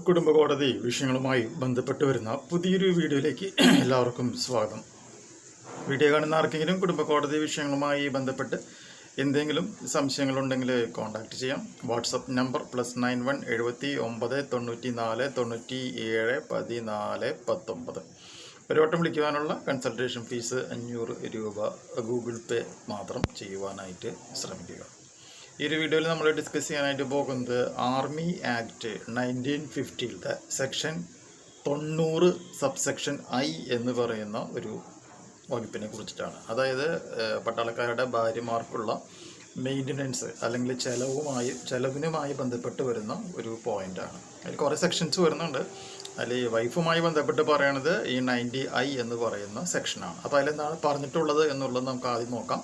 കുടുംബ കോടതി വിഷയങ്ങളുമായി ബന്ധപ്പെട്ട് വരുന്ന പുതിയൊരു വീഡിയോയിലേക്ക് എല്ലാവർക്കും സ്വാഗതം. വീഡിയോ കാണുന്ന ആർക്കെങ്കിലും കുടുംബ കോടതി വിഷയങ്ങളുമായി ബന്ധപ്പെട്ട് എന്തെങ്കിലും സംശയങ്ങളുണ്ടെങ്കിൽ കോൺടാക്റ്റ് ചെയ്യാം. WhatsApp number +91 79 94 97 14 19. ഒരു വട്ടം വിളിക്കുവാനുള്ള കൺസൾട്ടേഷൻ ഫീസ് 500 രൂപ ഗൂഗിൾ പേ മാത്രം ചെയ്യുവാനായിട്ട് ശ്രമിക്കുക. ഈ ഒരു വീഡിയോയിൽ നമ്മൾ ഡിസ്കസ് ചെയ്യാനായിട്ട് പോകുന്നത് army act 1950 section 90 subsection I എന്ന് പറയുന്ന ഒരു വകുപ്പിനെ കുറിച്ചിട്ടാണ്. അതായത് പട്ടാളക്കാരുടെ ഭാര്യമാർക്കുള്ള മെയിൻ്റനൻസ് അല്ലെങ്കിൽ ചെലവിനുമായി ബന്ധപ്പെട്ട് വരുന്ന ഒരു പോയിൻ്റാണ്. അതിൽ കുറേ സെക്ഷൻസ് വരുന്നുണ്ട്. അതിൽ വൈഫുമായി ബന്ധപ്പെട്ട് പറയണത് ഈ 90I എന്ന് പറയുന്ന സെക്ഷനാണ്. അപ്പോൾ അതിലെന്താണ് പറഞ്ഞിട്ടുള്ളത് എന്നുള്ളത് നമുക്ക് ആദ്യം നോക്കാം.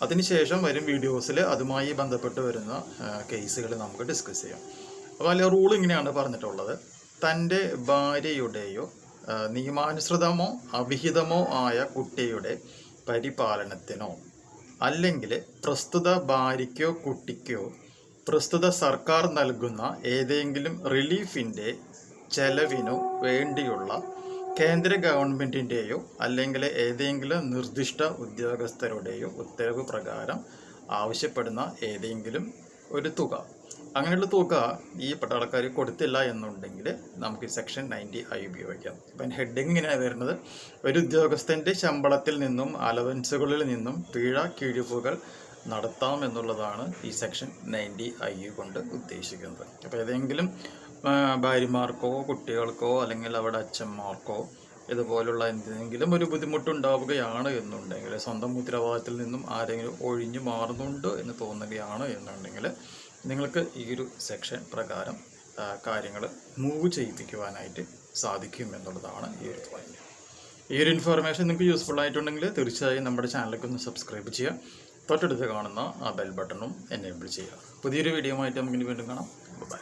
അതിനുശേഷം വരും വീഡിയോസിൽ അതുമായി ബന്ധപ്പെട്ട് വരുന്ന കേസുകൾ നമുക്ക് ഡിസ്കസ് ചെയ്യാം. അപ്പോൾ അതിൽ റൂൾ ഇങ്ങനെയാണ് പറഞ്ഞിട്ടുള്ളത്: തൻ്റെ ഭാര്യയുടെയോ നിയമാനുസൃതമോ അവിഹിതമോ ആയ കുട്ടിയുടെ പരിപാലനത്തിനോ അല്ലെങ്കിൽ പ്രസ്തുത ഭാര്യയ്ക്കോ കുട്ടിക്കോ പ്രസ്തുത സർക്കാർ നൽകുന്ന ഏതെങ്കിലും റിലീഫിൻ്റെ ചെലവിനോ വേണ്ടിയുള്ള കേന്ദ്ര ഗവൺമെൻറ്റിൻ്റെയോ അല്ലെങ്കിൽ ഏതെങ്കിലും നിർദ്ദിഷ്ട ഉദ്യോഗസ്ഥരുടെയോ ഉത്തരവ് പ്രകാരം ആവശ്യപ്പെടുന്ന ഏതെങ്കിലും ഒരു തുക, അങ്ങനെയുള്ള തുക ഈ പട്ടാളക്കാർ കൊടുത്തില്ല എന്നുണ്ടെങ്കിൽ നമുക്ക് സെക്ഷൻ 90I ഉപയോഗിക്കാം. അപ്പം ഹെഡിങ് ഇങ്ങനെയാണ് വരുന്നത്: ഒരു ഉദ്യോഗസ്ഥൻ്റെ ശമ്പളത്തിൽ നിന്നും അലവൻസുകളിൽ നിന്നും പിഴ കിഴിവുകൾ നടത്താം എന്നുള്ളതാണ് ഈ സെക്ഷൻ 90I കൊണ്ട് ഉദ്ദേശിക്കുന്നത്. അപ്പോൾ ഏതെങ്കിലും ഭാര്യമാർക്കോ കുട്ടികൾക്കോ അല്ലെങ്കിൽ അവിടെ അച്ഛന്മാർക്കോ ഇതുപോലുള്ള എന്തെങ്കിലും ഒരു ബുദ്ധിമുട്ടുണ്ടാവുകയാണ് എന്നുണ്ടെങ്കിൽ, സ്വന്തം ഉത്തരവാദിത്തത്തിൽ നിന്നും ആരെങ്കിലും ഒഴിഞ്ഞു മാറുന്നുണ്ട് എന്ന് തോന്നുകയാണ് എന്നുണ്ടെങ്കിൽ നിങ്ങൾക്ക് ഈ ഒരു സെക്ഷൻ പ്രകാരം കാര്യങ്ങൾ മൂവ് ചെയ്യിപ്പിക്കുവാനായിട്ട് സാധിക്കും എന്നുള്ളതാണ് ഈ ഒരു പോയിന്റ്. ഈ ഒരു ഇൻഫർമേഷൻ നിങ്ങൾക്ക് യൂസ്ഫുൾ ആയിട്ടുണ്ടെങ്കിൽ തീർച്ചയായും നമ്മുടെ ചാനലിലേക്ക് ഒന്ന് സബ്സ്ക്രൈബ് ചെയ്യുക. തൊട്ടടുത്ത് കാണുന്ന ആ ബെൽ ബട്ടണും എനേബിൾ ചെയ്യുക. പുതിയൊരു വീഡിയോ ആയിട്ട് നമുക്ക് വീണ്ടും കാണാം. ബൈ.